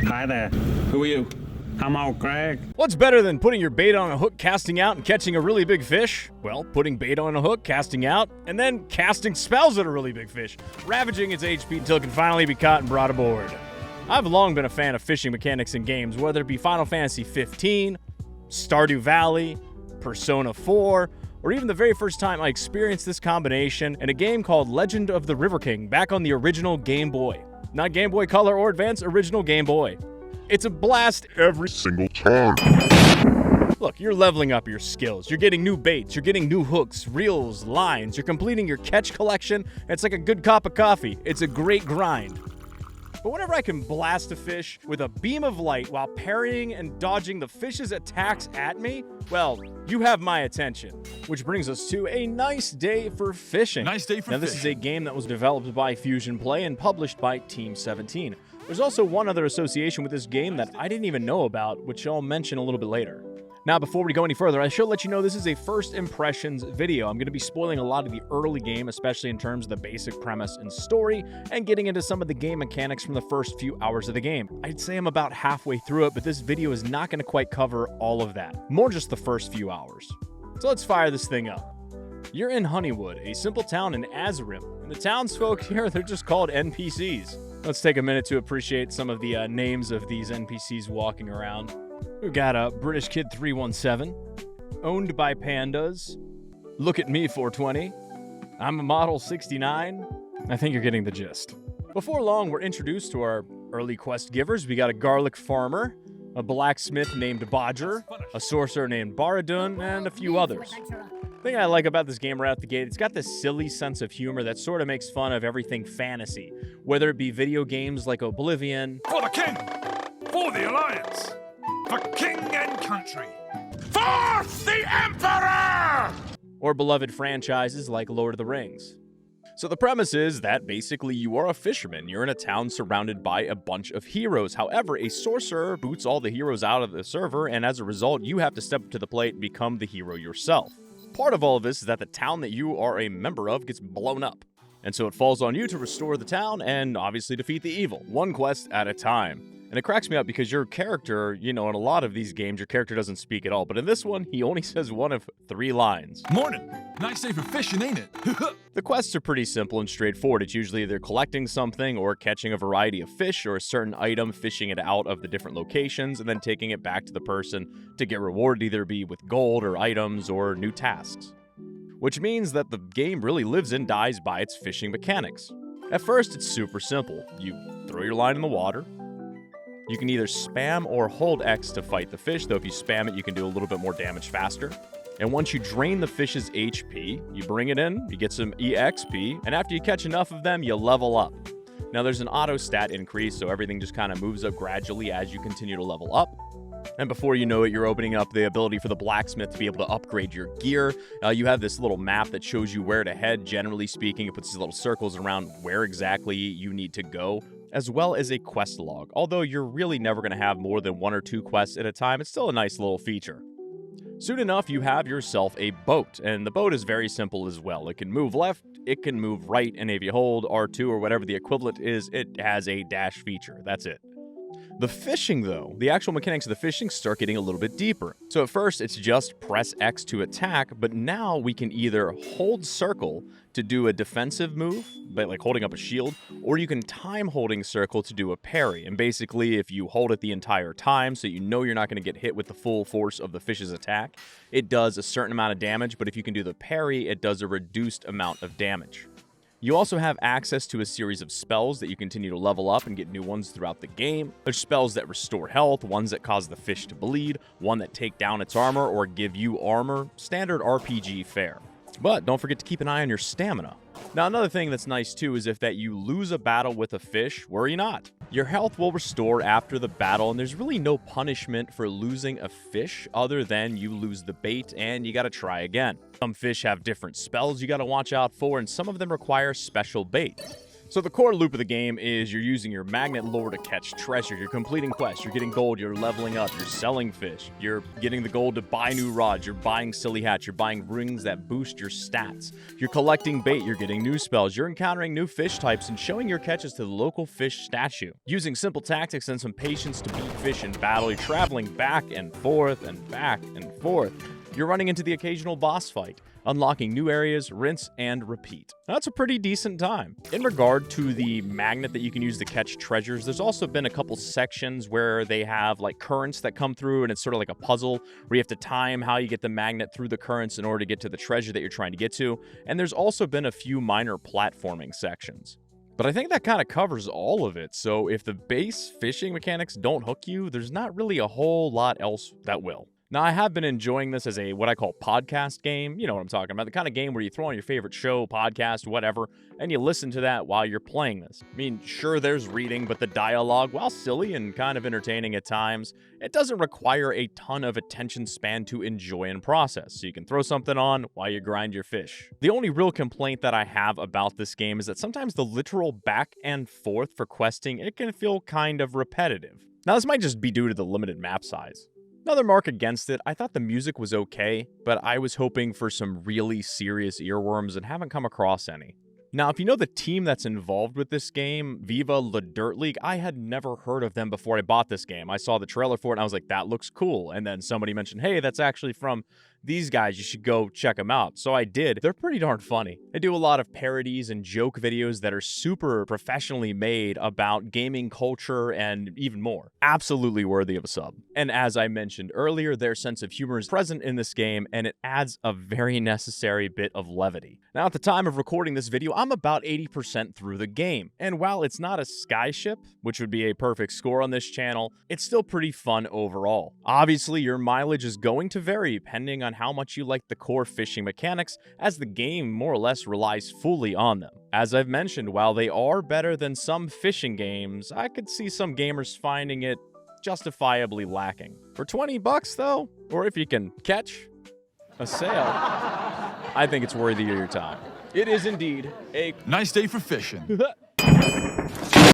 Hi there. Who are you? I'm old Greg. What's better than putting your bait on a hook, casting out, and catching a really big fish? Well, putting bait on a hook, casting out, and then casting spells at a really big fish, ravaging its HP until it can finally be caught and brought aboard. I've long been a fan of fishing mechanics in games, whether it be Final Fantasy 15, Stardew Valley, Persona 4, or even the very first time I experienced this combination in a game called Legend of the River King back on the original Game Boy. Not Game Boy Color or Advance, original Game Boy. It's a blast every single time. Look, you're leveling up your skills. You're getting new baits, you're getting new hooks, reels, lines, you're completing your catch collection. It's like a good cup of coffee. It's a great grind. But whenever I can blast a fish with a beam of light while parrying and dodging the fish's attacks at me, well, you have my attention. Which brings us to a nice day for fishing. Nice day for Now, this is a game that was developed by Fusion Play and published by Team 17. There's also one other association with this game that I didn't even know about, which I'll mention a little bit later. Now, before we go any further, I should let you know this is a first impressions video. I'm going to be spoiling a lot of the early game, especially in terms of the basic premise and story, and getting into some of the game mechanics from the first few hours of the game. I'd say I'm about halfway through it, but this video is not going to quite cover all of that. More just the first few hours. So let's fire this thing up. You're in Honeywood, a simple town in Azerim, and the townsfolk here, they're just called NPCs. Let's take a minute to appreciate some of the names of these NPCs walking around. We've got a British Kid 317, owned by pandas, look at me 420, I'm a model 69. I think you're getting the gist. Before long, we're introduced to our early quest givers. We got a garlic farmer, a blacksmith named Bodger, a sorcerer named Baradun, and a few others. The thing I like about this game right out the gate, it's got this silly sense of humor that sort of makes fun of everything fantasy, whether it be video games like Oblivion, For the king! For the alliance! For king and country! For the emperor! or beloved franchises like Lord of the Rings. So the premise is that basically you are a fisherman. You're in a town surrounded by a bunch of heroes. However, a sorcerer boots all the heroes out of the server, and as a result, you have to step up to the plate and become the hero yourself. Part of all of this is that the town that you are a member of gets blown up. And so it falls on you to restore the town and obviously defeat the evil, one quest at a time. And it cracks me up because your character, in a lot of these games, your character doesn't speak at all. But in this one, he only says one of 3 lines. Morning. Nice day for fishing, ain't it? The quests are pretty simple and straightforward. It's usually either collecting something or catching a variety of fish or a certain item, fishing it out of the different locations, and then taking it back to the person to get rewarded, either be with gold or items or new tasks. Which means that the game really lives and dies by its fishing mechanics. At first, it's super simple. You throw your line in the water. You can either spam or hold X to fight the fish, though if you spam it, you can do a little bit more damage faster. And once you drain the fish's HP, you bring it in, you get some EXP, and after you catch enough of them, you level up. Now there's an auto stat increase, so everything just kind of moves up gradually as you continue to level up. And before you know it, you're opening up the ability for the blacksmith to be able to upgrade your gear. You have this little map that shows you where to head, generally speaking. It puts these little circles around where exactly you need to go, as well as a quest log. Although you're really never going to have more than 1 or 2 quests at a time, it's still a nice little feature. Soon enough, you have yourself a boat, and the boat is very simple as well. It can move left, it can move right, and if you hold R2 or whatever the equivalent is, it has a dash feature. That's it. The fishing, though, the actual mechanics of the fishing start getting a little bit deeper. So at first, it's just press X to attack, but now we can either hold circle to do a defensive move, like holding up a shield, or you can time holding circle to do a parry. And basically, if you hold it the entire time, so you know you're not going to get hit with the full force of the fish's attack, it does a certain amount of damage, but if you can do the parry, it does a reduced amount of damage. You also have access to a series of spells that you continue to level up and get new ones throughout the game. There's spells that restore health, ones that cause the fish to bleed, one that take down its armor or give you armor, standard RPG fare. But don't forget to keep an eye on your stamina. Now, another thing that's nice too is if that you lose a battle with a fish, worry not. Your health will restore after the battle, and there's really no punishment for losing a fish other than you lose the bait and you gotta try again. Some fish have different spells you gotta watch out for, and some of them require special bait. So the core loop of the game is you're using your magnet lure to catch treasure, you're completing quests, you're getting gold, you're leveling up, you're selling fish, you're getting the gold to buy new rods, you're buying silly hats, you're buying rings that boost your stats, you're collecting bait, you're getting new spells, you're encountering new fish types and showing your catches to the local fish statue. Using simple tactics and some patience to beat fish in battle, you're traveling back and forth and back and forth. You're running into the occasional boss fight, unlocking new areas, rinse and repeat. That's a pretty decent time. In regard to the magnet that you can use to catch treasures, there's also been a couple sections where they have like currents that come through and it's sort of like a puzzle where you have to time how you get the magnet through the currents in order to get to the treasure that you're trying to get to. And there's also been a few minor platforming sections. But I think that kind of covers all of it. So if the base fishing mechanics don't hook you, there's not really a whole lot else that will. Now, I have been enjoying this as a what I call podcast game. You know what I'm talking about. The kind of game where you throw on your favorite show, podcast, whatever, and you listen to that while you're playing this. I mean, sure, there's reading, but the dialogue, while silly and kind of entertaining at times, it doesn't require a ton of attention span to enjoy and process. So you can throw something on while you grind your fish. The only real complaint that I have about this game is that sometimes the literal back and forth for questing, it can feel kind of repetitive. Now, this might just be due to the limited map size. Another mark against it, I thought the music was okay, but I was hoping for some really serious earworms and haven't come across any. Now, if you know the team that's involved with this game, Viva La Dirt League, I had never heard of them before I bought this game. I saw the trailer for it and I was like, that looks cool. And then somebody mentioned, hey, that's actually from these guys, you should go check them out. So I did. They're pretty darn funny. They do a lot of parodies and joke videos that are super professionally made about gaming culture and even more. Absolutely worthy of a sub. And as I mentioned earlier, their sense of humor is present in this game and it adds a very necessary bit of levity. Now, at the time of recording this video, I'm about 80% through the game. And while it's not a skyship, which would be a perfect score on this channel, it's still pretty fun overall. Obviously, your mileage is going to vary depending on how much you like the core fishing mechanics, as the game more or less relies fully on them. As I've mentioned, while they are better than some fishing games, I could see some gamers finding it justifiably lacking. For 20 bucks though, or if you can catch a sale, I think it's worthy of your time. It is indeed a Nice day for fishing.